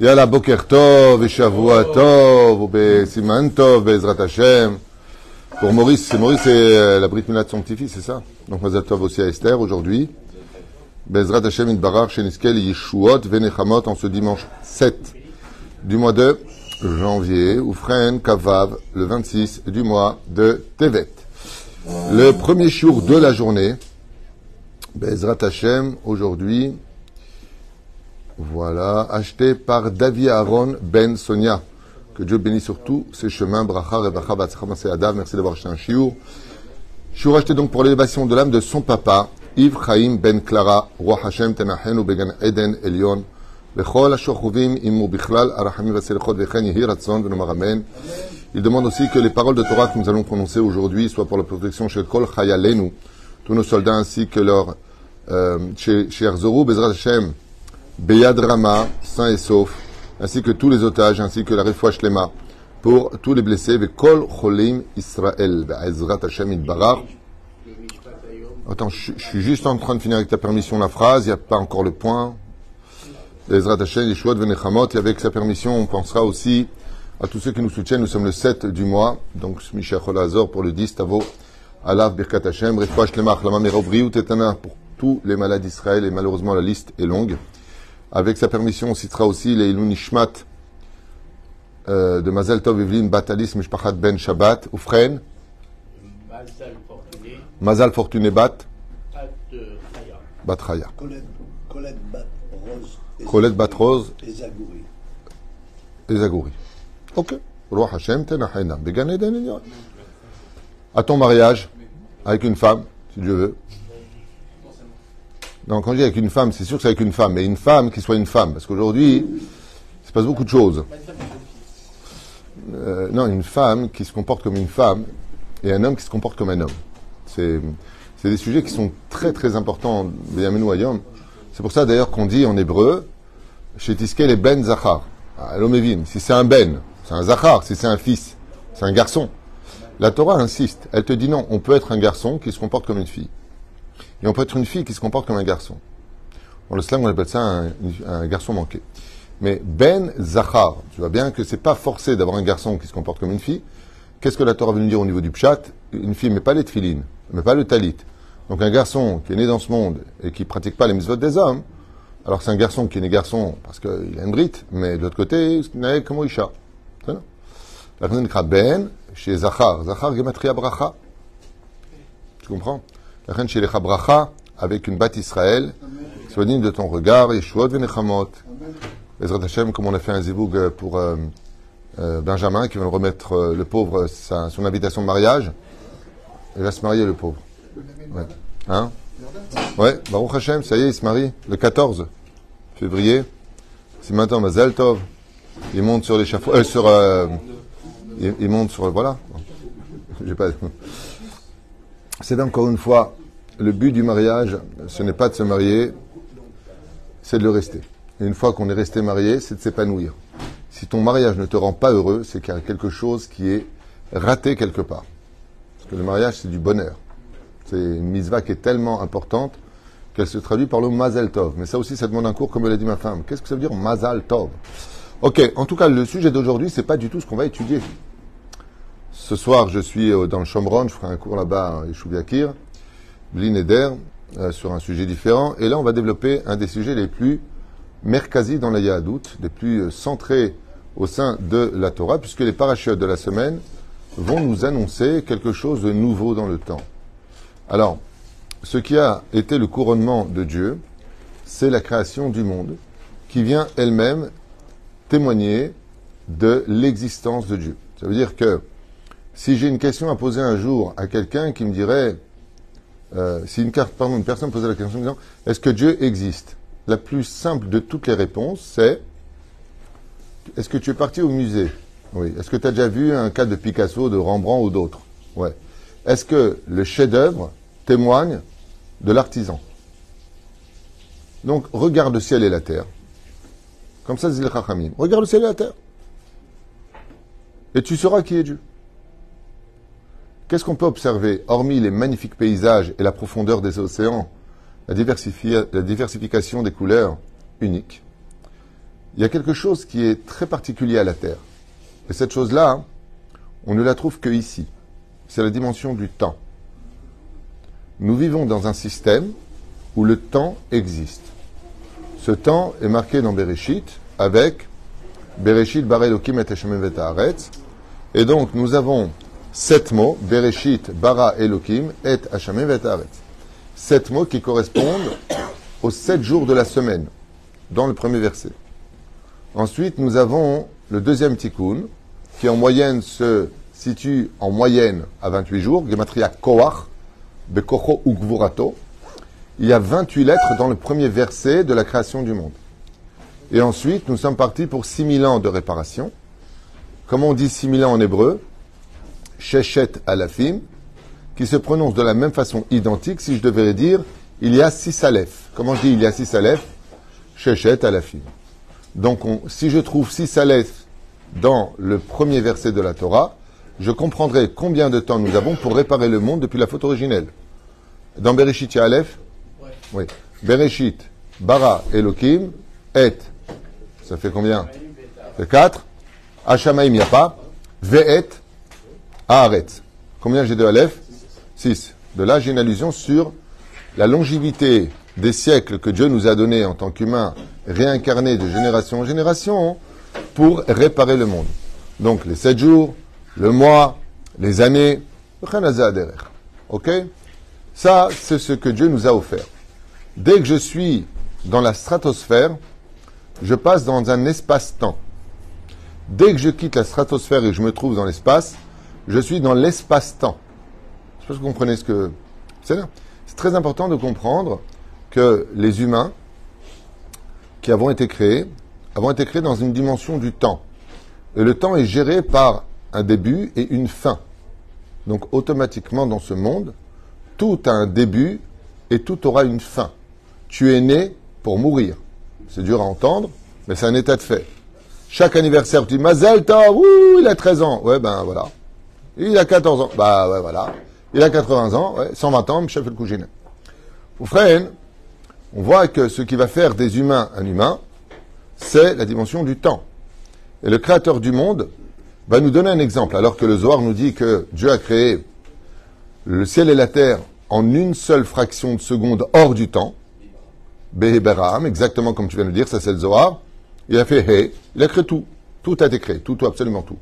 Yalla Boker Tov, et Shavua Tov, ou Siman Tov, Bezrat Hashem. Pour Maurice, c'est la Brit Milat de son petit-fils, c'est ça? Donc Mazal Tov aussi à Esther aujourd'hui. Bezrat Hashem Idbarar, Sheniskel, Yeshuot, Venechamot, en ce dimanche 7 du mois de janvier, Oufren, Kavav, le 26 du mois de Tevet. Le premier jour de la journée, Bezrat Hashem, aujourd'hui, voilà, acheté par David Aaron Ben Sonia. Que Dieu bénisse sur tous ses chemins. Bracha, Rebacha, Batzcha, Masé Adav. Merci d'avoir acheté un chiour. Chiour acheté donc pour l'élévation de l'âme de son papa, Yves Chaim Ben Clara, Roi Hashem Tenachen ou Began Eden Elion. Bechol Ashochovim Imu Bichlal Arachamim Vaselchot Vechen Yehi Ratzon Venomar Amen. Il demande aussi que les paroles de Torah que nous allons prononcer aujourd'hui soient pour la protection chez Kol Chayalenu, tous nos soldats ainsi que leurs chez Arzoru, Bezrat Hashem, Beyad Rama, sain et sauf, ainsi que tous les otages, ainsi que la Refoua Shlema, pour tous les blessés, Vekol Cholim Israël, Bezrat Hashem Idbarar. Attends, je suis juste en train de finir avec ta permission la phrase, il n'y a pas encore le point. Bezrat Hashem, Yeshuot Venechamot, et avec sa permission, on pensera aussi à tous ceux qui nous soutiennent. Nous sommes le 7 du mois, donc Mishachol Azor pour le 10, Tavo, Alav Birkat Hashem, Refoua Shlema, Achlama Merovriou Tetana, pour tous les malades d'Israël, et malheureusement la liste est longue. Avec sa permission, on citera aussi les Ilun Nishmat de Mazal Tov Evelyn Batalis Mishpachat Ben Shabbat, Oufren, Mazal Fortuné Bat, Bat Chaya, Colette Bat Rose, et Zagouri. Ok. Roi Hashem Tenachena, Began Eden Elion. À ton mariage, avec une femme, si Dieu veut. Donc, quand je dis avec une femme, c'est sûr que c'est avec une femme, mais une femme qui soit une femme. Parce qu'aujourd'hui, il se passe beaucoup de choses. Non, une femme qui se comporte comme une femme et un homme qui se comporte comme un homme. C'est des sujets qui sont très très importants, Benyamin Ayom. C'est pour ça d'ailleurs qu'on dit en hébreu, chez Tiskel et Ben Zachar. L'homme évime. Si c'est un Ben, c'est un Zachar. Si c'est un fils, c'est un garçon. La Torah insiste. Elle te dit non, on peut être un garçon qui se comporte comme une fille. Et on peut être une fille qui se comporte comme un garçon. Dans le slang, on appelle ça un garçon manqué. Mais Ben Zachar, tu vois bien que c'est pas forcé d'avoir un garçon qui se comporte comme une fille. Qu'est-ce que la Torah veut nous dire au niveau du pshat? Une fille met pas les tefilines, met pas le talit. Donc un garçon qui est né dans ce monde et qui pratique pas les mitzvot des hommes, alors c'est un garçon qui est né garçon parce qu'il a une brite, mais de l'autre côté, il n'est comme Isha. C'est la raison Ben chez Zachar. Zachar gematria bracha. Tu comprends? La reine chez les Chabracha, avec une batte Israël, soit digne de ton regard, Yeshuot Venechamot. Bezrat Hashem, comme on a fait un ziboug pour Benjamin, qui va remettre le pauvre son invitation de mariage. Il va se marier, le pauvre. Ouais. Hein? Ouais, Baruch Hashem, ça y est, il se marie le 14 février. C'est maintenant Mazal Tov. Il monte sur l'échafaud. Il monte sur. Voilà. J'ai pas. C'est encore une fois, le but du mariage, ce n'est pas de se marier, c'est de le rester. Et une fois qu'on est resté marié, c'est de s'épanouir. Si ton mariage ne te rend pas heureux, c'est qu'il y a quelque chose qui est raté quelque part. Parce que le mariage, c'est du bonheur. C'est une mitzvah qui est tellement importante qu'elle se traduit par le Mazal Tov. Mais ça aussi, ça demande un cours, comme l'a dit ma femme. Qu'est-ce que ça veut dire Mazal Tov? Ok, en tout cas, le sujet d'aujourd'hui, c'est pas du tout ce qu'on va étudier. Ce soir, je suis dans le Shomron, je ferai un cours là-bas à Yeshuv Yakir, Blineder, sur un sujet différent. Et là, on va développer un des sujets les plus merkazis dans la Yahadout, les plus centrés au sein de la Torah, puisque les parachutes de la semaine vont nous annoncer quelque chose de nouveau dans le temps. Alors, ce qui a été le couronnement de Dieu, c'est la création du monde, qui vient elle-même témoigner de l'existence de Dieu. Ça veut dire que si j'ai une question à poser un jour à quelqu'un qui me dirait, si une personne posait la question en disant, est-ce que Dieu existe? La plus simple de toutes les réponses, c'est, est-ce que tu es parti au musée? Oui. Est-ce que tu as déjà vu un cas de Picasso, de Rembrandt ou d'autres? Ouais. Est-ce que le chef-d'œuvre témoigne de l'artisan? Donc, regarde le ciel et la terre. Comme ça, Zil Chachamim. Regarde le ciel et la terre. Et tu sauras qui est Dieu. Qu'est-ce qu'on peut observer, hormis les magnifiques paysages et la profondeur des océans, la diversification des couleurs uniques? il y a quelque chose qui est très particulier à la Terre. Et cette chose-là, on ne la trouve que ici. C'est la dimension du temps. Nous vivons dans un système où le temps existe. Ce temps est marqué dans Bereshit avec Bereshit bara Elokim et Hashem et haaretz. Et donc nous avons 7 mots, Bereshit bara Elokim et Hashem et haaretz. 7 mots qui correspondent aux 7 jours de la semaine, dans le premier verset. Ensuite, nous avons le deuxième tikkun, qui en moyenne se situe en moyenne à 28 jours, Gematria Koach, Bekocho Ugvurato. Il y a 28 lettres dans le premier verset de la création du monde. Et ensuite, nous sommes partis pour 6000 ans de réparation. Comment on dit 6000 ans en hébreu? Sheshet alafim, qui se prononce de la même façon identique si je devais dire il y a 6 aleph. Comment je dis il y a 6 aleph? Sheshet alafim. Donc, si je trouve 6 aleph dans le premier verset de la Torah, je comprendrai combien de temps nous avons pour réparer le monde depuis la faute originelle. Dans Bereshit, il y a aleph? Oui. Bereshit, bara, Elokim, et. Ça fait combien? Ça fait 4. Hashamaim, il n'y a pas. Ve'et, haaretz. Combien j'ai de aleph? 6. De là, j'ai une allusion sur la longévité des siècles que Dieu nous a donnés en tant qu'humains réincarnés de génération en génération pour réparer le monde. Donc, les 7 jours, le mois, les années, ok? Ça, c'est ce que Dieu nous a offert. Dès que je suis dans la stratosphère, je passe dans un espace-temps. Dès que je quitte la stratosphère et que je me trouve dans l'espace, je suis dans l'espace-temps. Je ne sais pas si vous comprenez ce que c'est là. C'est très important de comprendre que les humains qui avons été créés dans une dimension du temps. Et le temps est géré par un début et une fin. Donc automatiquement dans ce monde, tout a un début et tout aura une fin. Tu es né pour mourir. C'est dur à entendre, mais c'est un état de fait. Chaque anniversaire, tu dis Mazel Tov, ouh, il a 13 ans. Ouais, ben voilà. Il a 14 ans. Bah ouais, voilà. Il a 80 ans, ouais, 120 ans, Michel Felkougine. Pour Freien, on voit que ce qui va faire des humains un humain, c'est la dimension du temps. Et le créateur du monde va nous donner un exemple, alors que le Zohar nous dit que Dieu a créé le ciel et la terre en une seule fraction de seconde hors du temps. Beheberaham, exactement comme tu viens de le dire, ça c'est le Zohar. Il a fait He, il a créé tout. Tout a été créé, tout, absolument tout.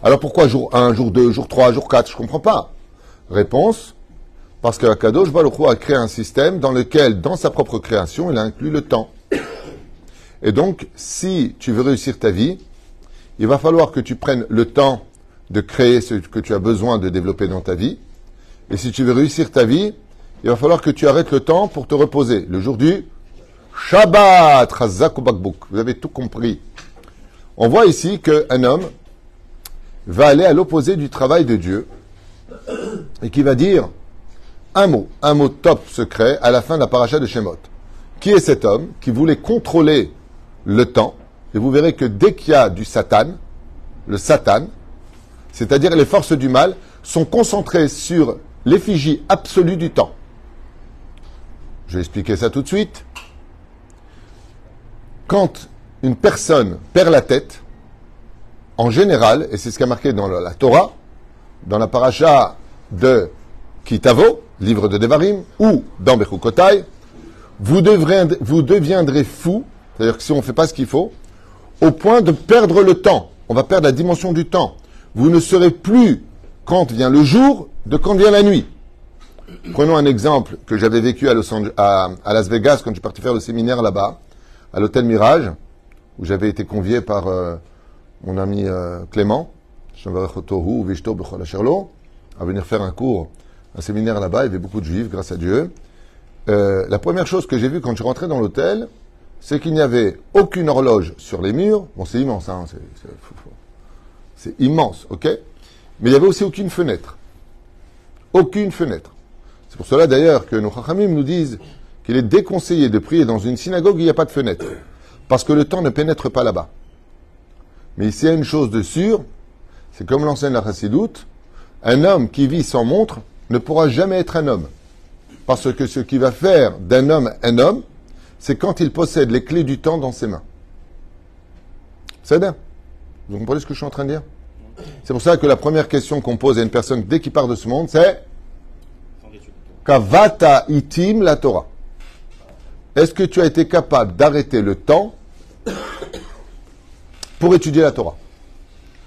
Alors pourquoi jour 1, jour 2, jour 3, jour 4, je comprends pas. Réponse, parce que Kadosh Baruch Hu a créé un système dans lequel, dans sa propre création, il a inclus le temps. Et donc, si tu veux réussir ta vie, il va falloir que tu prennes le temps de créer ce que tu as besoin de développer dans ta vie. Et si tu veux réussir ta vie, il va falloir que tu arrêtes le temps pour te reposer. Le jour du Shabbat, Chazak ou Bakbouk. Vous avez tout compris. On voit ici qu'un homme va aller à l'opposé du travail de Dieu et qui va dire un mot top secret à la fin de la paracha de Shemot. Qui est cet homme qui voulait contrôler le temps? Et vous verrez que dès qu'il y a du Satan, le Satan, c'est-à-dire les forces du mal, sont concentrées sur l'effigie absolue du temps. Je vais expliquer ça tout de suite. Quand une personne perd la tête, en général, et c'est ce qui est marqué dans la Torah, dans la paracha de Kitavo, livre de Devarim, ou dans Bechukotai, vous deviendrez fou, c'est-à-dire que si on ne fait pas ce qu'il faut, au point de perdre le temps. On va perdre la dimension du temps. Vous ne serez plus quand vient le jour de quand vient la nuit. Prenons un exemple que j'avais vécu à Las Vegas quand je suis parti faire le séminaire là-bas, à l'hôtel Mirage, où j'avais été convié par mon ami Clément, à venir faire un séminaire là-bas. Il y avait beaucoup de juifs, grâce à Dieu. La première chose que j'ai vue quand je suis rentré dans l'hôtel, c'est qu'il n'y avait aucune horloge sur les murs. Bon, c'est immense, hein, c'est immense, ok? Mais il n'y avait aussi aucune fenêtre. Aucune fenêtre. C'est pour cela d'ailleurs que nos Chachamim nous disent qu'il est déconseillé de prier dans une synagogue où il n'y a pas de fenêtre. Parce que le temps ne pénètre pas là-bas. Mais s'il y a une chose de sûre, c'est comme l'enseigne la Chassidoute, un homme qui vit sans montre ne pourra jamais être un homme. Parce que ce qui va faire d'un homme un homme, c'est quand il possède les clés du temps dans ses mains. C'est bien. Vous comprenez ce que je suis en train de dire? C'est pour ça que la première question qu'on pose à une personne dès qu'il part de ce monde, c'est Kavata itim la Torah. Est-ce que tu as été capable d'arrêter le temps pour étudier la Torah?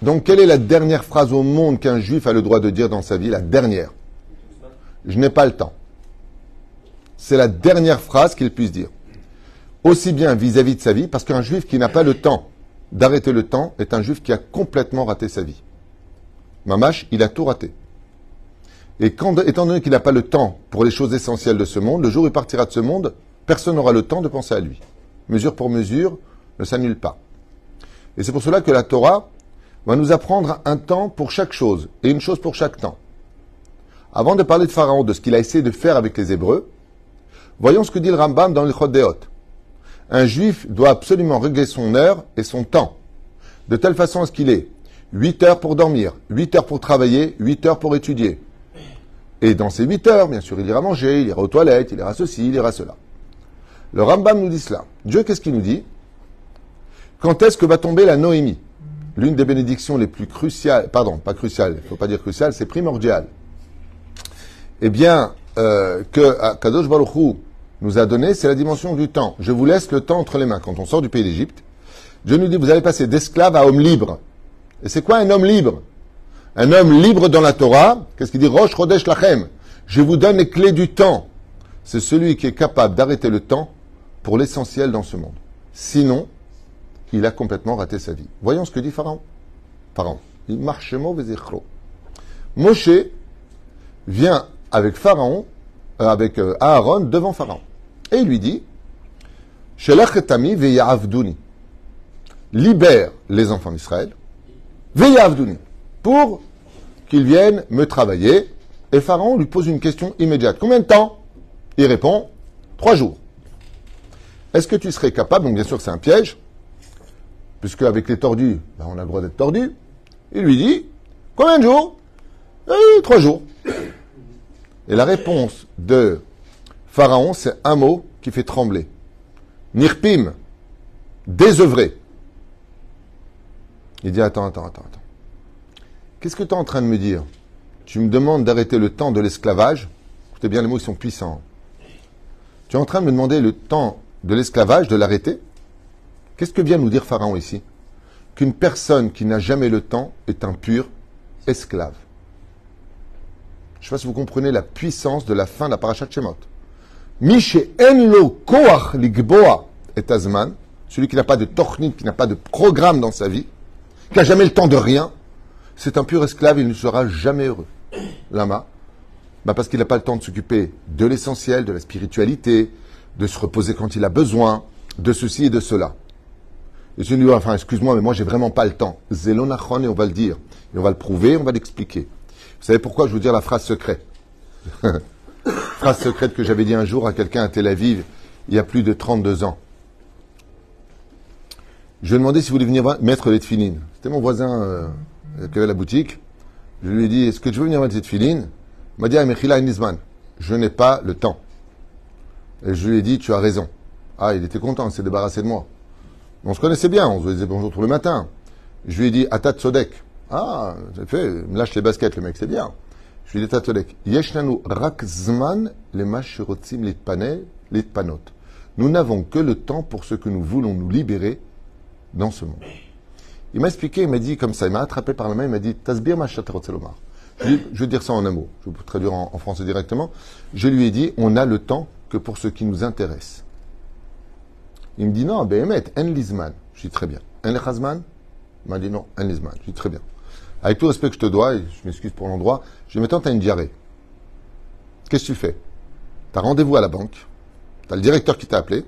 Donc, quelle est la dernière phrase au monde qu'un juif a le droit de dire dans sa vie? La dernière. Je n'ai pas le temps. C'est la dernière phrase qu'il puisse dire. Aussi bien vis-à-vis de sa vie, parce qu'un juif qui n'a pas le temps d'arrêter le temps est un juif qui a complètement raté sa vie. Mamash, il a tout raté. Et étant donné qu'il n'a pas le temps pour les choses essentielles de ce monde, le jour où il partira de ce monde, personne n'aura le temps de penser à lui. Mesure pour mesure ne s'annule pas. Et c'est pour cela que la Torah va nous apprendre un temps pour chaque chose et une chose pour chaque temps. Avant de parler de Pharaon, de ce qu'il a essayé de faire avec les Hébreux, voyons ce que dit le Rambam dans l'Ilchot Deot. Un juif doit absolument régler son heure et son temps, de telle façon à ce qu'il ait 8 heures pour dormir, 8 heures pour travailler, 8 heures pour étudier. Et dans ces 8 heures, bien sûr, il ira manger, il ira aux toilettes, il ira ceci, il ira cela. Le Rambam nous dit cela. Dieu, qu'est-ce qu'il nous dit? Quand est-ce que va tomber la Noémie? L'une des bénédictions les plus cruciales, pardon, pas cruciales, il ne faut pas dire cruciale, c'est primordial. Eh bien, que Kadosh Baruch Hu nous a donné, c'est la dimension du temps. Je vous laisse le temps entre les mains. Quand on sort du pays d'Égypte, Dieu nous dit, vous allez passer d'esclave à homme libre. Et c'est quoi un homme libre? Un homme libre dans la Torah, qu'est-ce qu'il dit? Rosh Chodesh Lachem. Je vous donne les clés du temps. C'est celui qui est capable d'arrêter le temps pour l'essentiel dans ce monde. Sinon, il a complètement raté sa vie. Voyons ce que dit Pharaon. Pharaon. Il marche vezechro. Moshe vient avec Pharaon, avec Aaron devant Pharaon. Et il lui dit, Shelach et Tami ve'ya'avduni. Libère les enfants d'Israël, ve'ya'avduni, pour qu'ils viennent me travailler. Et Pharaon lui pose une question immédiate. Combien de temps? Il répond, 3 jours. Est-ce que tu serais capable, donc bien sûr c'est un piège, puisque avec les tordus, on a le droit d'être tordu. Il lui dit, combien de jours? 3 jours. Et la réponse de Pharaon, c'est un mot qui fait trembler. Nirpim, désœuvré. Il dit, attends. Qu'est-ce que tu es en train de me dire? Tu me demandes d'arrêter le temps de l'esclavage. Écoutez bien, les mots ils sont puissants. Tu es en train de me demander le temps de l'esclavage, de l'arrêter? Qu'est-ce que vient nous dire Pharaon ici? Qu'une personne qui n'a jamais le temps est un pur esclave. Je ne sais pas si vous comprenez la puissance de la fin de la parashat Shemot. Mishe enlo koach ligboa et azman, celui qui n'a pas de tornit, qui n'a pas de programme dans sa vie, qui n'a jamais le temps de rien, c'est un pur esclave, il ne sera jamais heureux. Lama, parce qu'il n'a pas le temps de s'occuper de l'essentiel, de la spiritualité, de se reposer quand il a besoin, de ceci et de cela. Et je lui dis, enfin, excuse-moi, mais moi, j'ai vraiment pas le temps. Zélonachon, et on va le dire. Et on va le prouver, on va l'expliquer. Vous savez pourquoi je veux dire la phrase secrète? Phrase secrète que j'avais dit un jour à quelqu'un à Tel Aviv, il y a plus de 32 ans. Je lui ai demandé s'il voulait venir mettre les tefilines. C'était mon voisin qui avait la boutique. Je lui ai dit, est-ce que tu veux venir mettre les tefilines? Il m'a dit, Mechila Nizman, je n'ai pas le temps. Et je lui ai dit, tu as raison. Ah, il était content, il s'est débarrassé de moi. On se connaissait bien, on se disait bonjour tout le matin. Je lui ai dit, Atat Sodek. Ah, j'ai fait, me lâche les baskets, le mec, c'est bien. Je lui ai dit, Atat Sodek. Yeshnanu rak zman le mashirotzim litpanot. Nous n'avons que le temps pour ce que nous voulons nous libérer dans ce monde. Il m'a expliqué, il m'a dit comme ça, il m'a attrapé par la main, il m'a dit, Tasbir mashaterotzelomar. Je vais dire ça en un mot, je vais vous traduire en français directement. Je lui ai dit, on a le temps que pour ce qui nous intéresse. Il me dit non, Behemet, en lizman. Je dis très bien. En lechazman? Il m'a dit non, en lizman. Je dis très bien. Avec tout le respect que je te dois, et je m'excuse pour l'endroit, je dis maintenant, tu as une diarrhée. Qu'est-ce que tu fais? Tu as rendez-vous à la banque, tu as le directeur qui t'a appelé,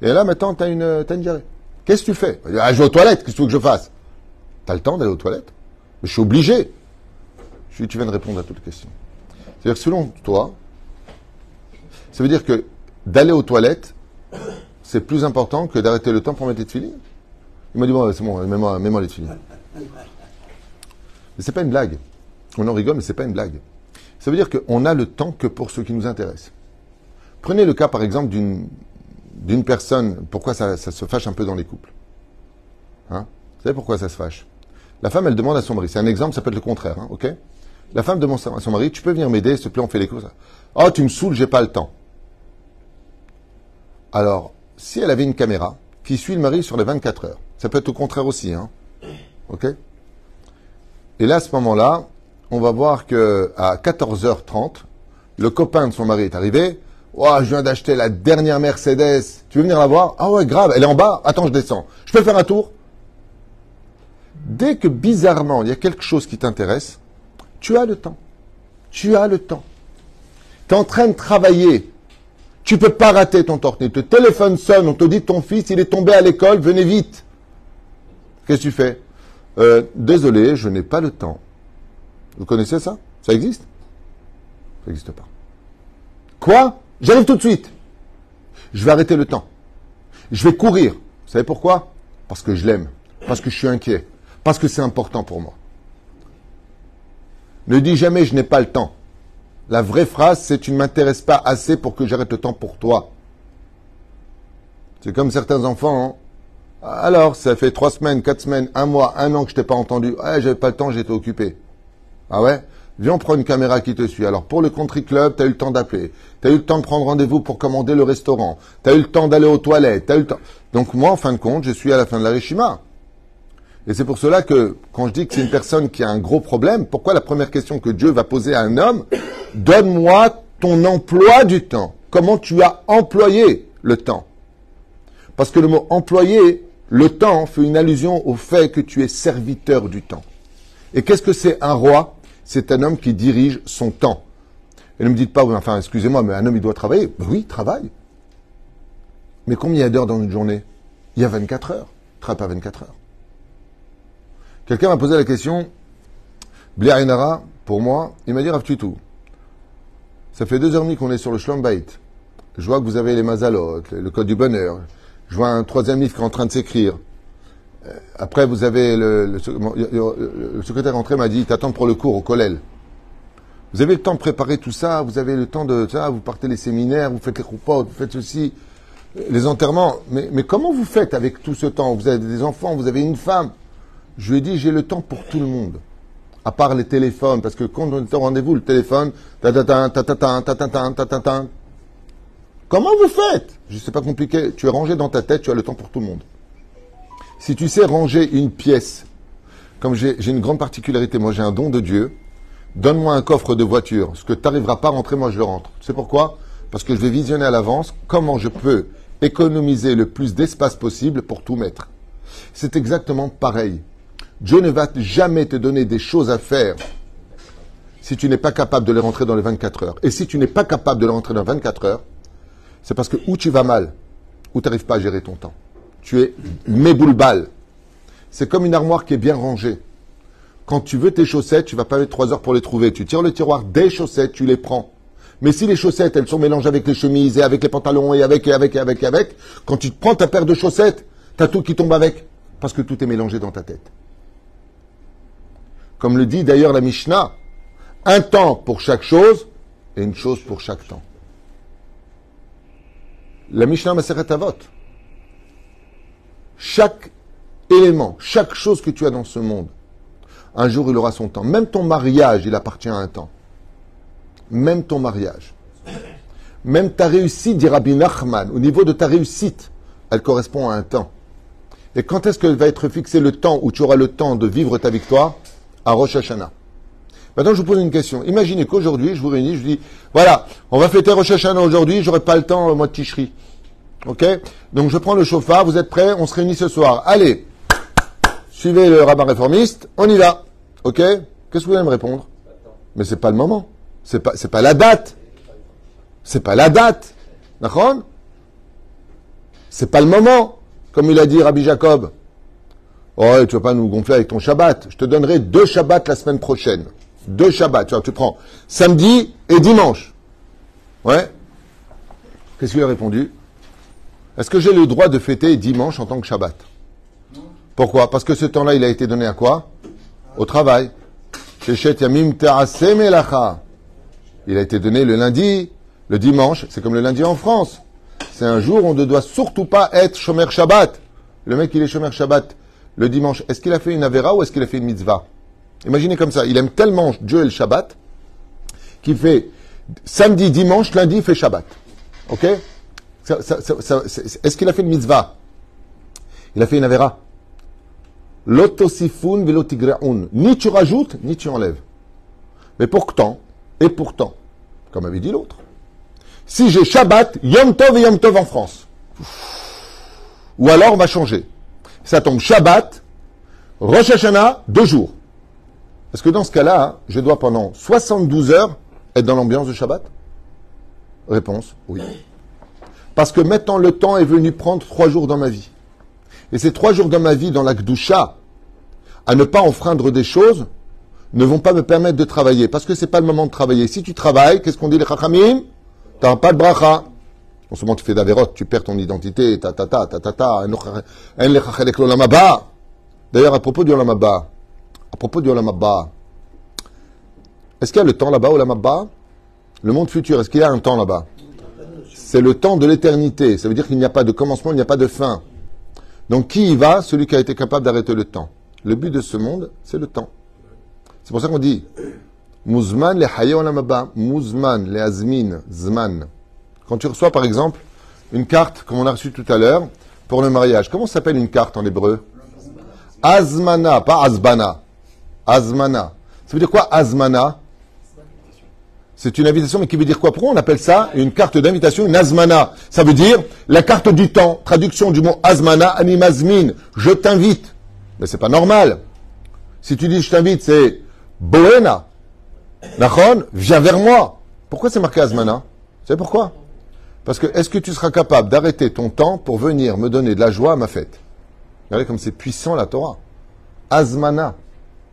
et là maintenant, tu as une diarrhée. Qu'est-ce que tu fais? Ah, je vais aux toilettes, qu'est-ce que tu veux que je fasse? Tu as le temps d'aller aux toilettes? Mais je suis obligé. Je dis, tu viens de répondre à toutes les questions. C'est-à-dire que selon toi, ça veut dire que d'aller aux toilettes, c'est plus important que d'arrêter le temps pour mettre les tefilines? Il m'a dit, bon, c'est bon, mets-moi les tefilines. Mais c'est pas une blague. On en rigole, mais c'est pas une blague. Ça veut dire qu'on a le temps que pour ce qui nous intéresse. Prenez le cas, par exemple, d'une personne, pourquoi ça se fâche un peu dans les couples. Hein? Vous savez pourquoi ça se fâche? La femme, elle demande à son mari. C'est un exemple, ça peut être le contraire, hein, ok? La femme demande à son mari, tu peux venir m'aider, s'il te plaît, on fait les courses. Oh, tu me saoules, j'ai pas le temps. Alors, si elle avait une caméra qui suit le mari sur les 24 heures, ça peut être au contraire aussi, hein, ok? Et là, à ce moment-là, on va voir que à 14h30, le copain de son mari est arrivé. Oh, je viens d'acheter la dernière Mercedes. Tu veux venir la voir? Ah ouais, grave. Elle est en bas. Attends, je descends. Je peux faire un tour? Dès que bizarrement, il y a quelque chose qui t'intéresse, tu as le temps. Tu as le temps. Tu es en train de travailler. Tu peux pas rater ton tortue. Le téléphone sonne, on te dit ton fils, il est tombé à l'école, venez vite. Qu'est-ce que tu fais? Désolé, je n'ai pas le temps. Vous connaissez ça? Ça existe? Ça n'existe pas. Quoi? J'arrive tout de suite. Je vais arrêter le temps. Je vais courir. Vous savez pourquoi? Parce que je l'aime. Parce que je suis inquiet. Parce que c'est important pour moi. Ne dis jamais je n'ai pas le temps. La vraie phrase, c'est tu ne m'intéresses pas assez pour que j'arrête le temps pour toi. C'est comme certains enfants. Hein. Alors, ça fait 3 semaines, 4 semaines, 1 mois, 1 an que je t'ai pas entendu. Ah, j'avais pas le temps, j'étais occupé. Ah ouais? Viens, on prend une caméra qui te suit. Alors, pour le country club, tu as eu le temps d'appeler. Tu as eu le temps de prendre rendez-vous pour commander le restaurant. Tu as eu le temps d'aller aux toilettes. T'as eu le temps. Donc, moi, en fin de compte, je suis à la fin de la Rishima. Et c'est pour cela que, quand je dis que c'est une personne qui a un gros problème, pourquoi la première question que Dieu va poser à un homme, donne-moi ton emploi du temps. Comment tu as employé le temps? Parce que le mot employer, le temps, fait une allusion au fait que tu es serviteur du temps. Et qu'est-ce que c'est un roi? C'est un homme qui dirige son temps. Et ne me dites pas, enfin, excusez-moi, mais un homme, il doit travailler. Ben oui, il travaille. Mais combien il y a d'heures dans une journée? Il y a 24 heures. Il ne travaille pas 24 heures. Quelqu'un m'a posé la question, Bliarinara, pour moi, il m'a dit, Rav Tutu, ça fait 2h30 qu'on est sur le Shlom Bait. Je vois que vous avez les mazalot, le code du bonheur. Je vois un 3e livre qui est en train de s'écrire. Après, vous avez le secrétaire entrée m'a dit, t'attends pour le cours au Kollel. Vous avez le temps de préparer tout ça, vous avez le temps de ça, vous partez les séminaires, vous faites les roupotes, vous faites ceci, les enterrements. Mais comment vous faites avec tout ce temps? Vous avez des enfants, vous avez une femme. Je lui ai dit, j'ai le temps pour tout le monde. À part les téléphones, parce que quand on est au rendez-vous, le téléphone, comment vous faites? Je sais pas compliqué. Tu es rangé dans ta tête, tu as le temps pour tout le monde. Si tu sais ranger une pièce, comme j'ai une grande particularité, moi j'ai un don de Dieu, donne-moi un coffre de voiture. Ce que tu n'arriveras pas à rentrer, moi je le rentre. Tu sais pourquoi? Parce que je vais visionner à l'avance comment je peux économiser le plus d'espace possible pour tout mettre. C'est exactement pareil. Dieu ne va jamais te donner des choses à faire si tu n'es pas capable de les rentrer dans les 24 heures. Et si tu n'es pas capable de les rentrer dans 24 heures, c'est parce que ou tu vas mal, ou tu n'arrives pas à gérer ton temps. Tu es méboulbal. C'est comme une armoire qui est bien rangée. Quand tu veux tes chaussettes, tu vas pas mettre 3 heures pour les trouver. Tu tires le tiroir des chaussettes, tu les prends. Mais si les chaussettes, elles sont mélangées avec les chemises et avec les pantalons et avec, quand tu prends ta paire de chaussettes, tu as tout qui tombe avec. Parce que tout est mélangé dans ta tête. Comme le dit d'ailleurs la Mishnah, un temps pour chaque chose et une chose pour chaque temps. La Mishnah Maseret Avot. Chaque élément, chaque chose que tu as dans ce monde, un jour il aura son temps. Même ton mariage, il appartient à un temps. Même ton mariage. Même ta réussite, dit Rabbi Nachman, au niveau de ta réussite, elle correspond à un temps. Et quand est-ce que va être fixé le temps où tu auras le temps de vivre ta victoire? À Rosh Hashanah. Maintenant, je vous pose une question. Imaginez qu'aujourd'hui, je vous réunis, je vous dis, voilà, on va fêter Rosh Hashanah aujourd'hui, j'aurai pas le temps au mois de Tishri. Ok? Donc, je prends le chauffard, vous êtes prêts? On se réunit ce soir. Allez! Suivez le rabbin réformiste, on y va. Ok? Qu'est-ce que vous allez me répondre? Mais c'est pas le moment. C'est pas la date. C'est pas la date. D'accord? C'est pas le moment. Comme il a dit Rabbi Jacob. Oh, tu vas pas nous gonfler avec ton Shabbat. Je te donnerai 2 Shabbats la semaine prochaine. 2 Shabbats. Tu vois, tu prends samedi et dimanche. Ouais? Qu'est-ce qu'il a répondu? Est-ce que j'ai le droit de fêter dimanche en tant que Shabbat? Pourquoi? Parce que ce temps-là, il a été donné à quoi? Au travail. Shechet Yamim Te'aseh Melacha. Il a été donné le lundi, le dimanche. C'est comme le lundi en France. C'est un jour où on ne doit surtout pas être Shomer Shabbat. Le mec, il est Shomer Shabbat le dimanche, est-ce qu'il a fait une Avera ou est-ce qu'il a fait une mitzvah? Imaginez comme ça, il aime tellement Dieu et le Shabbat qu'il fait samedi, dimanche, lundi, il fait Shabbat. Ok? Est-ce qu'il a fait une mitzvah? Il a fait une Avera. L'otosifun velotigraun. Ni tu rajoutes, ni tu enlèves. Mais pourtant, comme avait dit l'autre, si j'ai Shabbat, Yom Tov et Yom Tov en France. Ou alors on va changer. Ça tombe Shabbat, Rosh Hashanah, 2 jours. Est-ce que dans ce cas-là, je dois pendant 72 heures être dans l'ambiance de Shabbat? Réponse, oui. Parce que maintenant le temps est venu prendre 3 jours dans ma vie. Et ces 3 jours dans ma vie, dans la Kedusha, à ne pas enfreindre des choses, ne vont pas me permettre de travailler. Parce que c'est pas le moment de travailler. Si tu travailles, qu'est-ce qu'on dit les Chachamim? T'as pas de bracha. En ce moment, tu fais d'Averot, tu perds ton identité, D'ailleurs, à propos du Olam Haba, est-ce qu'il y a le temps là-bas, Olam Haba? Le monde futur, est-ce qu'il y a un temps là-bas? C'est le temps de l'éternité. Ça veut dire qu'il n'y a pas de commencement, il n'y a pas de fin. Donc, qui y va? Celui qui a été capable d'arrêter le temps. Le but de ce monde, c'est le temps. C'est pour ça qu'on dit Muzman le Haye Olam Haba, Muzman le Azmin, Zman. Quand tu reçois par exemple une carte, comme on a reçu tout à l'heure, pour le mariage, comment s'appelle une carte en hébreu? Azmana, pas Azbana. Azmana. Ça veut dire quoi Azmana? C'est une invitation, mais qui veut dire quoi? Pourquoi on appelle ça une carte d'invitation, une Azmana? Ça veut dire la carte du temps. Traduction du mot Azmana, Animazmin. Je t'invite. Mais c'est pas normal. Si tu dis je t'invite, c'est Boena. Nachon, viens vers moi. Pourquoi c'est marqué Azmana? Vous savez pourquoi? Parce que est-ce que tu seras capable d'arrêter ton temps pour venir me donner de la joie à ma fête? Regardez comme c'est puissant la Torah. Azmana.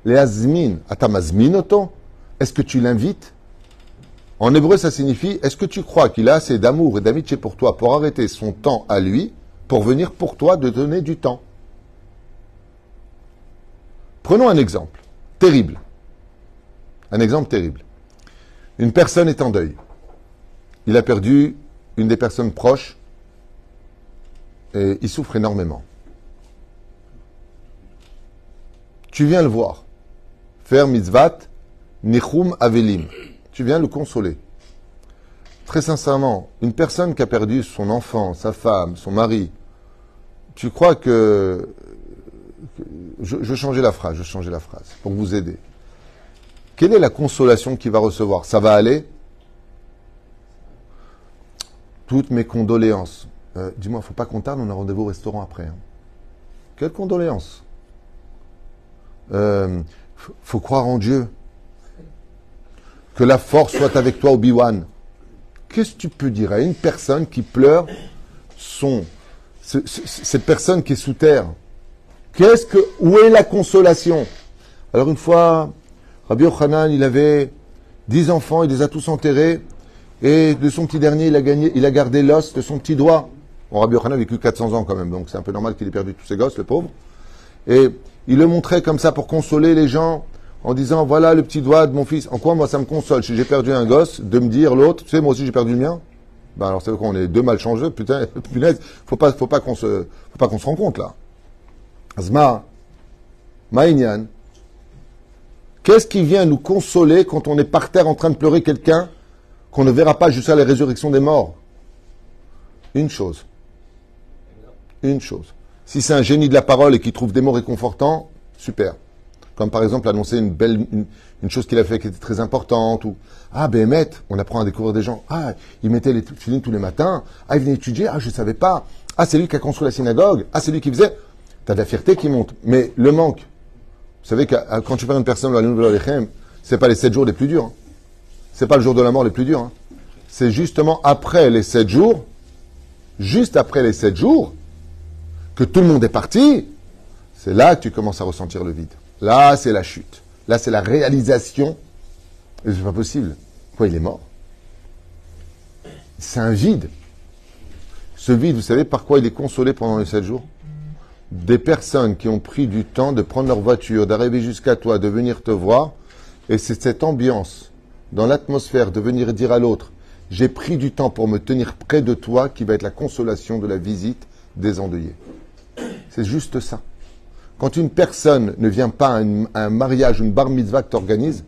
Les Azmin. Atamazmin auto. Est-ce que tu l'invites? En hébreu, ça signifie, est-ce que tu crois qu'il a assez d'amour et d'amitié pour toi pour arrêter son temps à lui, pour venir pour toi de donner du temps? Prenons un exemple terrible. Un exemple terrible. Une personne est en deuil. Il a perdu une des personnes proches et il souffre énormément. Tu viens le voir. Faire mitzvat, nichum avelim. Tu viens le consoler. Très sincèrement, une personne qui a perdu son enfant, sa femme, son mari, tu crois que... Je changeais la phrase pour vous aider. Quelle est la consolation qu'il va recevoir? Ça va aller? Toutes mes condoléances. Dis-moi, il ne faut pas qu'on tarde, on a rendez-vous au restaurant après. Hein. Quelle condoléances? Faut croire en Dieu. Que la force soit avec toi, Obi-Wan. Qu'est-ce que tu peux dire à une personne qui pleure cette personne qui est sous terre? Où est la consolation? Alors une fois, Rabbi Yochanan, il avait 10 enfants, il les a tous enterrés, et de son petit dernier, il a gardé l'os de son petit doigt. Bon, Rabbi Yochanan a vécu 400 ans quand même, donc c'est un peu normal qu'il ait perdu tous ses gosses, le pauvre. Et il le montrait comme ça pour consoler les gens, en disant, voilà le petit doigt de mon fils. En quoi, moi, ça me console, si j'ai perdu un gosse, de me dire l'autre, tu sais, moi aussi j'ai perdu le mien. Ben alors, c'est quoi, on est deux malchangeux, putain, punaise, faut pas qu'on se rende compte, là. Azma, Maïnian, qu'est-ce qui vient nous consoler quand on est par terre en train de pleurer quelqu'un qu'on ne verra pas jusqu'à la résurrection des morts? Une chose. Si c'est un génie de la parole et qui trouve des mots réconfortants, super. Comme par exemple annoncer une chose qu'il a fait qui était très importante, ou Béhémet, on apprend à découvrir des gens. Il mettait les filines tous les matins. Il venait étudier. Je ne savais pas. C'est lui qui a construit la synagogue. C'est lui qui faisait. T'as de la fierté qui monte. Mais le manque. Vous savez que quand tu perds une personne dans la Nouvelle Alechem, c'est pas les 7 jours les plus durs. Hein. C'est pas le jour de la mort les plus durs. Hein. C'est justement après les 7 jours, juste après les 7 jours, que tout le monde est parti, c'est là que tu commences à ressentir le vide. Là, c'est la chute. Là, c'est la réalisation. Et c'est pas possible. Quoi, il est mort? C'est un vide. Ce vide, vous savez par quoi il est consolé pendant les 7 jours? Des personnes qui ont pris du temps de prendre leur voiture, d'arriver jusqu'à toi, de venir te voir. Et c'est cette ambiance, dans l'atmosphère, de venir dire à l'autre, j'ai pris du temps pour me tenir près de toi, qui va être la consolation de la visite des endeuillés. C'est juste ça. Quand une personne ne vient pas à un mariage, une bar mitzvah que tu organises,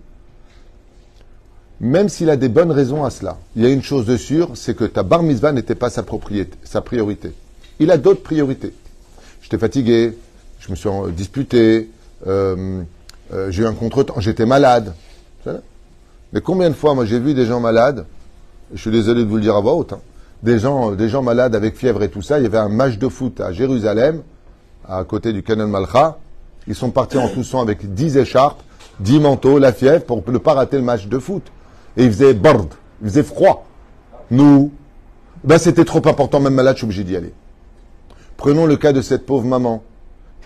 même s'il a des bonnes raisons à cela, il y a une chose de sûre, c'est que ta bar mitzvah n'était pas sa priorité. Il a d'autres priorités. J'étais fatigué, je me suis disputé, j'ai eu un contretemps, j'étais malade. Mais combien de fois, moi, j'ai vu des gens malades, je suis désolé de vous le dire à voix haute, hein, des gens malades avec fièvre et tout ça. Il y avait un match de foot à Jérusalem, à côté du Canon Malcha. Ils sont partis en toussant avec 10 écharpes, 10 manteaux, la fièvre, pour ne pas rater le match de foot. Et il faisait bord, il faisait froid. Nous, c'était trop important, même malade, je suis obligé d'y aller. Prenons le cas de cette pauvre maman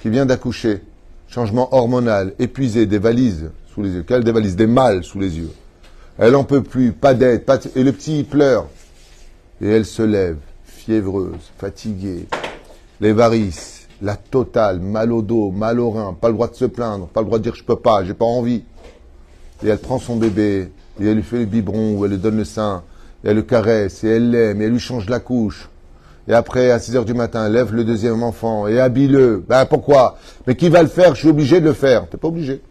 qui vient d'accoucher, changement hormonal, épuisée, des valises sous les yeux. Quelles des valises? Des mâles sous les yeux. Elle en peut plus, pas d'aide, et le petit il pleure. Et elle se lève, fiévreuse, fatiguée, les varices, la totale, mal au dos, mal au rein, pas le droit de se plaindre, pas le droit de dire je peux pas, j'ai pas envie. Et elle prend son bébé, et elle lui fait le biberon, ou elle lui donne le sein, et elle le caresse, et elle l'aime, et elle lui change la couche. Et après, à 6 heures du matin, elle lève le deuxième enfant, et habille-le. Pourquoi? Mais qui va le faire? Je suis obligé de le faire. T'es pas obligé.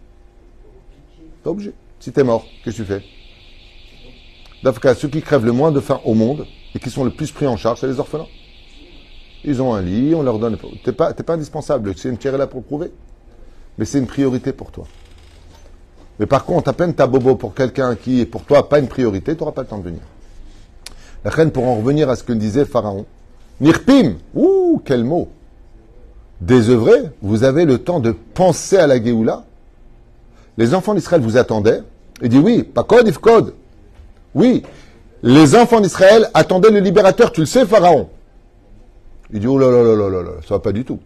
Pas obligé. Si t'es mort, qu'est-ce que tu fais? D'Afrique, ceux qui crèvent le moins de faim au monde, et qui sont le plus pris en charge, c'est les orphelins. Ils ont un lit, on leur donne... T'es pas indispensable, c'est une tiare là pour le prouver. Mais c'est une priorité pour toi. Mais par contre, à peine t'as bobo pour quelqu'un qui est pour toi pas une priorité, tu n'auras pas le temps de venir. La reine, pour en revenir à ce que disait Pharaon, Nirpim, ouh, quel mot. Désœuvré, vous avez le temps de penser à la Géoula. Les enfants d'Israël vous attendaient. Il dit oui, pas code, if code. Oui, les enfants d'Israël attendaient le libérateur, tu le sais, Pharaon. Il dit oh là là là là là là, ça va pas du tout.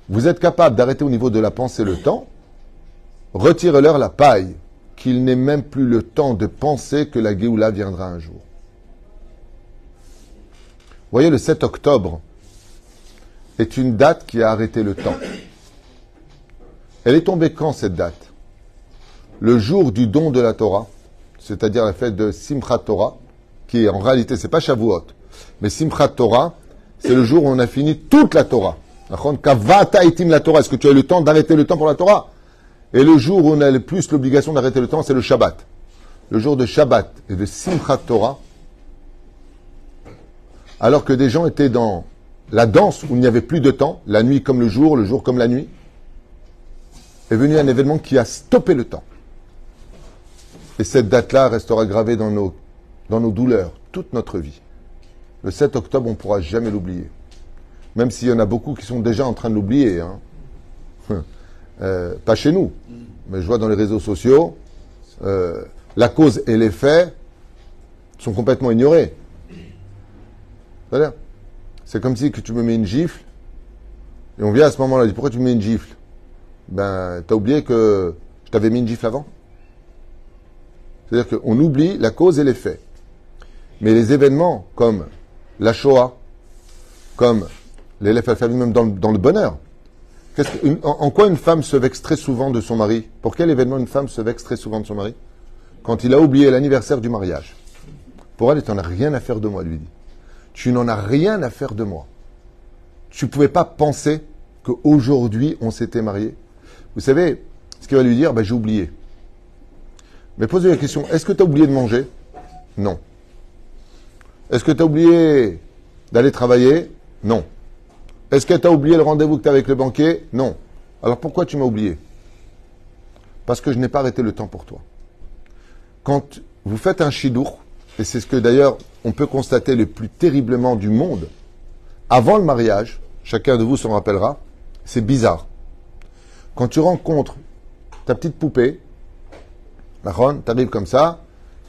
Vous êtes capable d'arrêter au niveau de la pensée le temps. Retirez-leur la paille, qu'il n'ait même plus le temps de penser que la Géoula viendra un jour. Vous voyez, le 7 octobre est une date qui a arrêté le temps. Elle est tombée quand, cette date? Le jour du don de la Torah, c'est-à-dire la fête de Simchat Torah, qui en réalité, c'est pas Shavuot, mais Simchat Torah, c'est le jour où on a fini toute la Torah. Kavata itim la Torah. Est-ce que tu as eu le temps d'arrêter le temps pour la Torah? Et le jour où on a le plus l'obligation d'arrêter le temps, c'est le Shabbat. Le jour de Shabbat et de Simchat Torah, alors que des gens étaient dans la danse où il n'y avait plus de temps, la nuit comme le jour comme la nuit, est venu un événement qui a stoppé le temps. Et cette date-là restera gravée dans nos douleurs, toute notre vie. Le 7 octobre, on ne pourra jamais l'oublier. Même s'il y en a beaucoup qui sont déjà en train de l'oublier. Hein. Pas chez nous, mais je vois dans les réseaux sociaux, la cause et les faits sont complètement ignorés. C'est comme si que tu me mets une gifle, et on vient à ce moment-là, on dit pourquoi tu me mets une gifle? T'as oublié que je t'avais mis une gifle avant? C'est-à-dire qu'on oublie la cause et les faits. Mais les événements comme la Shoah, comme l'élève à famille, même dans le bonheur. En quoi une femme se vexe très souvent de son mari? Pour quel événement une femme se vexe très souvent de son mari? Quand il a oublié l'anniversaire du mariage. Pour elle, tu n'en as rien à faire de moi, lui dit. Tu n'en as rien à faire de moi. Tu ne pouvais pas penser qu'aujourd'hui, on s'était mariés. Vous savez, ce qu'il va lui dire, j'ai oublié. Mais posez la question, est-ce que tu as oublié de manger? Non. Est-ce que tu as oublié d'aller travailler? Non. Est-ce que tu as oublié le rendez-vous que tu as avec le banquier? Non. Alors pourquoi tu m'as oublié? Parce que je n'ai pas arrêté le temps pour toi. Quand vous faites un shidour, et c'est ce que d'ailleurs on peut constater le plus terriblement du monde, avant le mariage, chacun de vous s'en rappellera, c'est bizarre. Quand tu rencontres ta petite poupée, la ronde, t'arrives comme ça,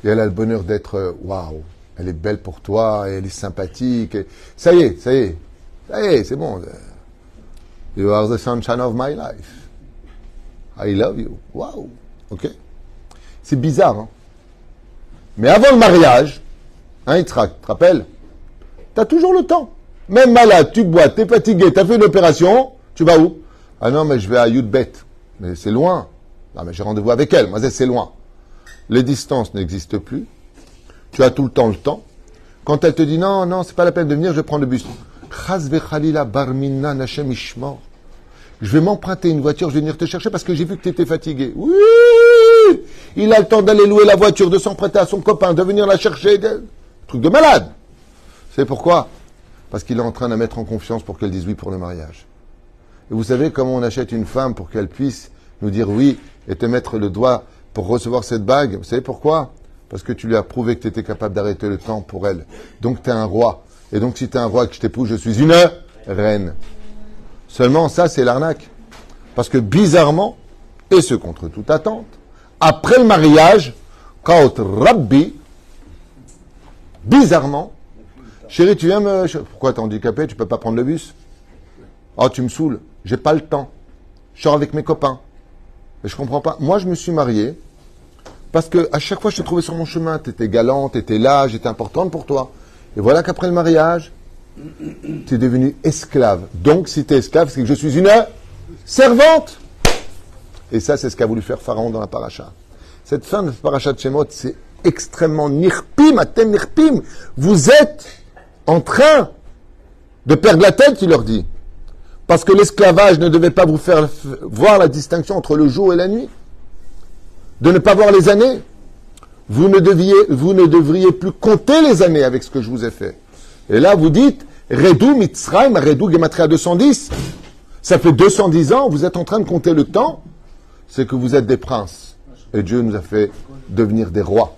et elle a le bonheur d'être waouh, elle est belle pour toi, elle est sympathique. Et... Ça y est, c'est bon. You are the sunshine of my life. I love you. Waouh. Ok. C'est bizarre, hein. Mais avant le mariage, Yitzhak, tu te rappelles? Tu as toujours le temps. Même malade, tu bois, tu es fatigué, tu as fait une opération, tu vas où? Ah non, mais je vais à Yudbet. Mais c'est loin. Non, mais j'ai rendez-vous avec elle. Moi, c'est loin. Les distances n'existent plus. Tu as tout le temps. Quand elle te dit non, c'est pas la peine de venir, je vais prendre le bus. Chas vechalila barmina nachem ishmor. Je vais m'emprunter une voiture, je vais venir te chercher parce que j'ai vu que tu étais fatigué. Oui! Il a le temps d'aller louer la voiture, de s'emprunter à son copain, de venir la chercher. Truc de malade. C'est pourquoi? Parce qu'il est en train de la mettre en confiance pour qu'elle dise oui pour le mariage. Et vous savez comment on achète une femme pour qu'elle puisse nous dire oui et te mettre le doigt pour recevoir cette bague? Vous savez pourquoi? Parce que tu lui as prouvé que tu étais capable d'arrêter le temps pour elle. Donc tu es un roi. Et donc si tu es un roi et que je t'épouse, je suis une reine. Seulement ça, c'est l'arnaque. Parce que bizarrement, et ce contre toute attente, après le mariage, quand Rabbi, bizarrement, chérie, tu viens me... Pourquoi t'es handicapé? Tu peux pas prendre le bus? Oh, tu me saoules. J'ai pas le temps. Je sors avec mes copains. Et je comprends pas. Moi, je me suis marié parce que à chaque fois, je te trouvais sur mon chemin. T'étais galante, t'étais là, j'étais importante pour toi. Et voilà qu'après le mariage, tu es devenu esclave. Donc, si tu es esclave, c'est que je suis une servante. Et ça, c'est ce qu'a voulu faire Pharaon dans la paracha. Cette fin de paracha de Shemot, c'est extrêmement nirpim, atem nirpim. Vous êtes en train de perdre la tête, il leur dit. Parce que l'esclavage ne devait pas vous faire voir la distinction entre le jour et la nuit. De ne pas voir les années. Vous ne devriez plus compter les années avec ce que je vous ai fait. Et là, vous dites, Redou Mitzrayim, Redou Gematria 210. Ça fait 210 ans, vous êtes en train de compter le temps. C'est que vous êtes des princes. Et Dieu nous a fait devenir des rois.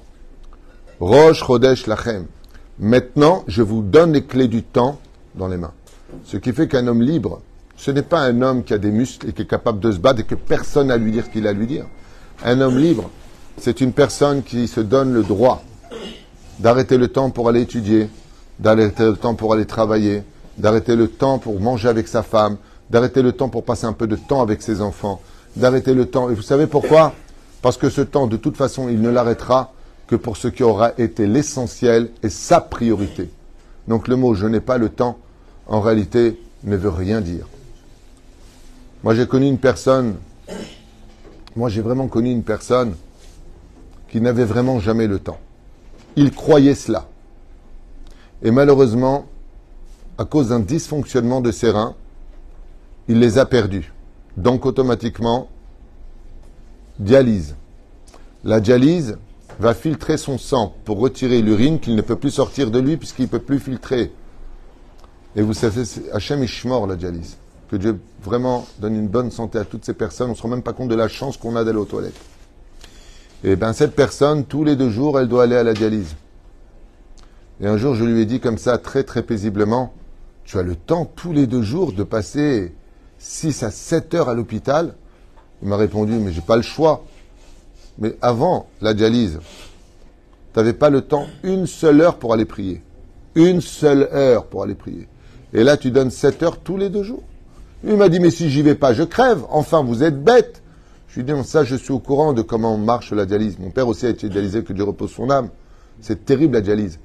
Rosh Chodesh Lachem. Maintenant, je vous donne les clés du temps dans les mains. Ce qui fait qu'un homme libre, ce n'est pas un homme qui a des muscles et qui est capable de se battre et que personne n'a à lui dire ce qu'il a à lui dire. Un homme libre, c'est une personne qui se donne le droit d'arrêter le temps pour aller étudier, d'arrêter le temps pour aller travailler, d'arrêter le temps pour manger avec sa femme, d'arrêter le temps pour passer un peu de temps avec ses enfants, d'arrêter le temps. Et vous savez pourquoi? Parce que ce temps, de toute façon, il ne l'arrêtera que pour ce qui aura été l'essentiel et sa priorité. Donc le mot « je n'ai pas le temps », en réalité, ne veut rien dire. Moi, j'ai vraiment connu une personne qui n'avait vraiment jamais le temps. Il croyait cela. Et malheureusement, à cause d'un dysfonctionnement de ses reins, il les a perdus. Donc, automatiquement, dialyse. La dialyse va filtrer son sang pour retirer l'urine qu'il ne peut plus sortir de lui puisqu'il ne peut plus filtrer. Et vous savez, c'est Hachem Ishmor, la dialyse. Que Dieu vraiment donne une bonne santé à toutes ces personnes. On ne se rend même pas compte de la chance qu'on a d'aller aux toilettes. Et bien, cette personne, tous les 2 jours, elle doit aller à la dialyse. Et un jour, je lui ai dit comme ça, très très paisiblement, tu as le temps tous les 2 jours de passer 6 à 7 heures à l'hôpital? Il m'a répondu, mais j'ai pas le choix. Mais avant la dialyse, tu n'avais pas le temps, 1 seule heure pour aller prier. 1 seule heure pour aller prier. Et là, tu donnes 7 heures tous les 2 jours. Il m'a dit, mais si j'y vais pas, je crève. Enfin, vous êtes bête. Je lui ai dit, non, ça, je suis au courant de comment marche la dialyse. Mon père aussi a été dialysé, que Dieu repose son âme. C'est terrible, la dialyse.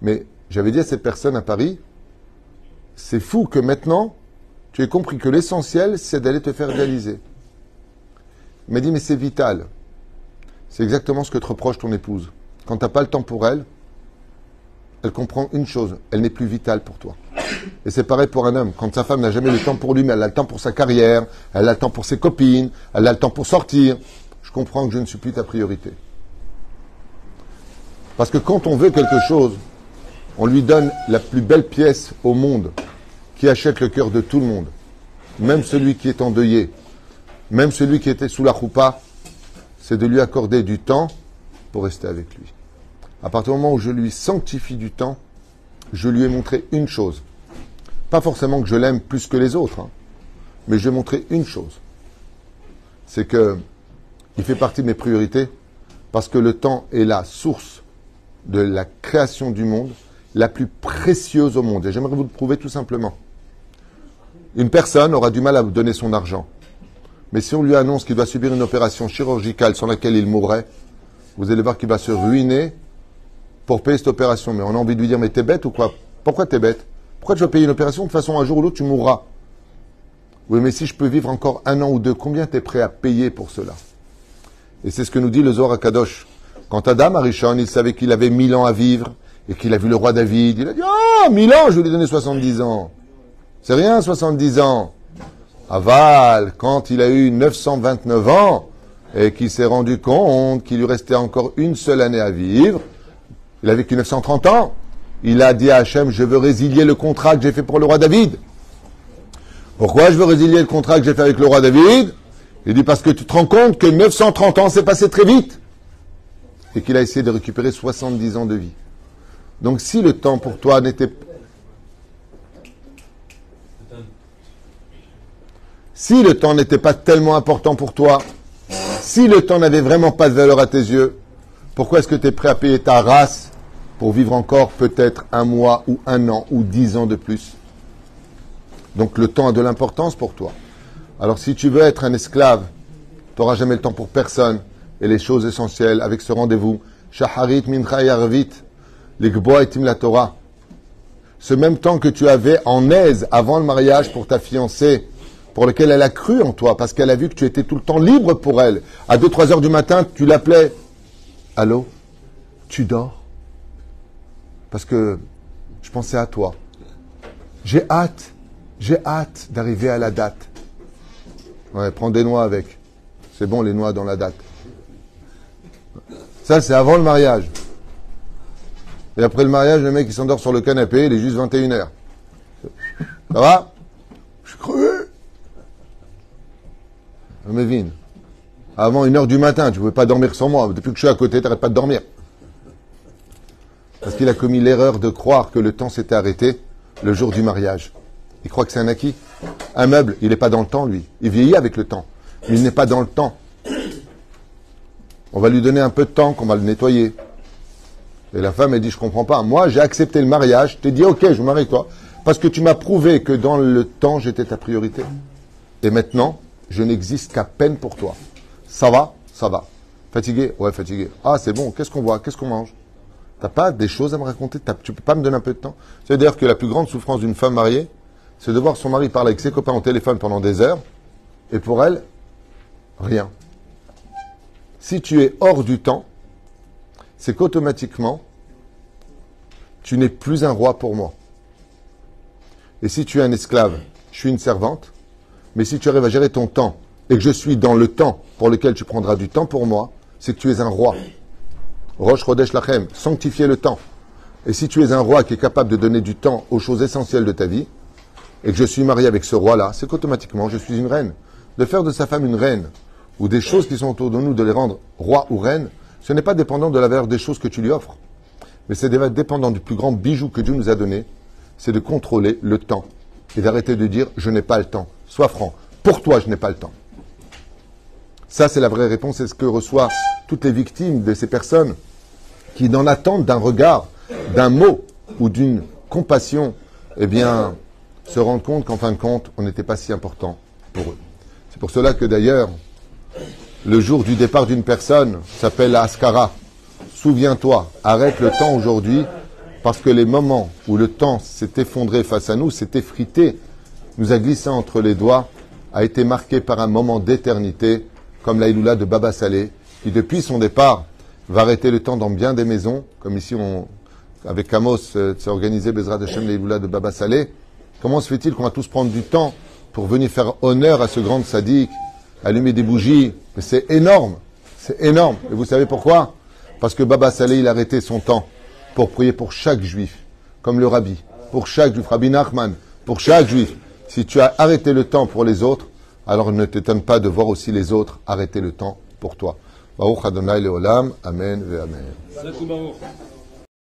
Mais j'avais dit à cette personne à Paris, c'est fou que maintenant, tu aies compris que l'essentiel, c'est d'aller te faire dialyser. Il m'a dit, mais c'est vital. C'est exactement ce que te reproche ton épouse. Quand tu n'as pas le temps pour elle, elle comprend une chose, elle n'est plus vitale pour toi. Et c'est pareil pour un homme. Quand sa femme n'a jamais le temps pour lui, mais elle a le temps pour sa carrière, elle a le temps pour ses copines, elle a le temps pour sortir, je comprends que je ne suis plus ta priorité. Parce que quand on veut quelque chose, on lui donne la plus belle pièce au monde, qui achète le cœur de tout le monde. Même celui qui est endeuillé, même celui qui était sous la choupa, c'est de lui accorder du temps pour rester avec lui. À partir du moment où je lui sanctifie du temps, je lui ai montré une chose. Pas forcément que je l'aime plus que les autres, hein, mais je lui ai montré une chose. C'est que il fait partie de mes priorités parce que le temps est la source de la création du monde, la plus précieuse au monde. Et j'aimerais vous le prouver tout simplement. Une personne aura du mal à donner son argent. Mais si on lui annonce qu'il doit subir une opération chirurgicale sur laquelle il mourrait, vous allez voir qu'il va se ruiner pour payer cette opération. Mais on a envie de lui dire, mais t'es bête ou quoi? Pourquoi t'es bête? Pourquoi tu vas payer une opération? De toute façon, un jour ou l'autre, tu mourras. Oui, mais si je peux vivre encore 1 an ou 2, combien t'es prêt à payer pour cela? Et c'est ce que nous dit le Zohar HaKadosh. Quand Adam Arishon, il savait qu'il avait 1000 ans à vivre et qu'il a vu le roi David, il a dit, 1000 ans, je vais lui donner 70 ans. C'est rien, 70 ans. Aval, quand il a eu 929 ans et qu'il s'est rendu compte qu'il lui restait encore une seule année à vivre, il a vécu 930 ans. Il a dit à Hachem, je veux résilier le contrat que j'ai fait pour le roi David. Pourquoi je veux résilier le contrat que j'ai fait avec le roi David? Il dit parce que tu te rends compte que 930 ans s'est passé très vite et qu'il a essayé de récupérer 70 ans de vie. Donc si le temps pour toi n'était pas tellement important pour toi, si le temps n'avait vraiment pas de valeur à tes yeux, pourquoi est-ce que tu es prêt à payer ta race pour vivre encore peut-être un mois ou un an ou 10 ans de plus? Donc le temps a de l'importance pour toi. Alors si tu veux être un esclave, tu n'auras jamais le temps pour personne. Et les choses essentielles avec ce rendez-vous, Shaharit Mincha Yarvit, Ligboa Etim la Torah. Ce même temps que tu avais en aise avant le mariage pour ta fiancée, pour lequel elle a cru en toi, parce qu'elle a vu que tu étais tout le temps libre pour elle. À 2-3 heures du matin, tu l'appelais. Allô? Tu dors? Parce que je pensais à toi. J'ai hâte d'arriver à la date. Ouais, prends des noix avec. C'est bon, les noix dans la date. Ça, c'est avant le mariage. Et après le mariage, le mec, il s'endort sur le canapé, il est juste 21h. Ça va? Je suis crevé. Mévin. Avant 1h du matin, tu ne pouvais pas dormir sans moi. Depuis que je suis à côté, tu n'arrêtes pas de dormir. Parce qu'il a commis l'erreur de croire que le temps s'était arrêté le jour du mariage. Il croit que c'est un acquis. Un meuble, il n'est pas dans le temps, lui. Il vieillit avec le temps. Mais il n'est pas dans le temps. On va lui donner un peu de temps, qu'on va le nettoyer. Et la femme, elle dit, je comprends pas. Moi, j'ai accepté le mariage. Je t'ai dit, ok, je me marie avec toi. Parce que tu m'as prouvé que dans le temps, j'étais ta priorité. Et maintenant, je n'existe qu'à peine pour toi. Ça va? Ça va. Fatigué? Ouais, fatigué. Ah, c'est bon. Qu'est-ce qu'on voit? Qu'est-ce qu'on mange? T'as pas des choses à me raconter? Tu peux pas me donner un peu de temps? C'est-à-dire que la plus grande souffrance d'une femme mariée, c'est de voir son mari parler avec ses copains au téléphone pendant des heures, et pour elle, rien. Si tu es hors du temps, c'est qu'automatiquement, tu n'es plus un roi pour moi. Et si tu es un esclave, je suis une servante, mais si tu arrives à gérer ton temps, et que je suis dans le temps pour lequel tu prendras du temps pour moi, c'est que tu es un roi. Rosh Chodesh Lachem, sanctifier le temps. Et si tu es un roi qui est capable de donner du temps aux choses essentielles de ta vie, et que je suis marié avec ce roi-là, c'est qu'automatiquement, je suis une reine. De faire de sa femme une reine, ou des choses qui sont autour de nous, de les rendre roi ou reine, ce n'est pas dépendant de la valeur des choses que tu lui offres. Mais c'est dépendant du plus grand bijou que Dieu nous a donné, c'est de contrôler le temps. Et d'arrêter de dire, je n'ai pas le temps. Sois franc. Pour toi, je n'ai pas le temps. Ça, c'est la vraie réponse. C'est ce que reçoivent toutes les victimes de ces personnes qui, dans l'attente d'un regard, d'un mot ou d'une compassion, eh bien, se rendent compte qu'en fin de compte, on n'était pas si important pour eux. C'est pour cela que d'ailleurs, le jour du départ d'une personne s'appelle la Askara. Souviens-toi, arrête le temps aujourd'hui, parce que les moments où le temps s'est effondré face à nous, s'est effrité, nous a glissé entre les doigts, a été marqué par un moment d'éternité, comme la Iloula de Baba Salé, qui depuis son départ va arrêter le temps dans bien des maisons, comme ici avec Amos, s'est organisé Bezrat Hashem la Iloula de Baba Salé. Comment se fait-il qu'on va tous prendre du temps pour venir faire honneur à ce grand sadique, allumer des bougies? Mais c'est énorme, c'est énorme. Et vous savez pourquoi? Parce que Baba Salé, il a arrêté son temps pour prier pour chaque juif, comme le rabbi, pour chaque juif, Rabbi Nachman, pour chaque juif. Si tu as arrêté le temps pour les autres, alors ne t'étonne pas de voir aussi les autres arrêter le temps pour toi. Baruch Adonai Leolam, Amen ve Amen.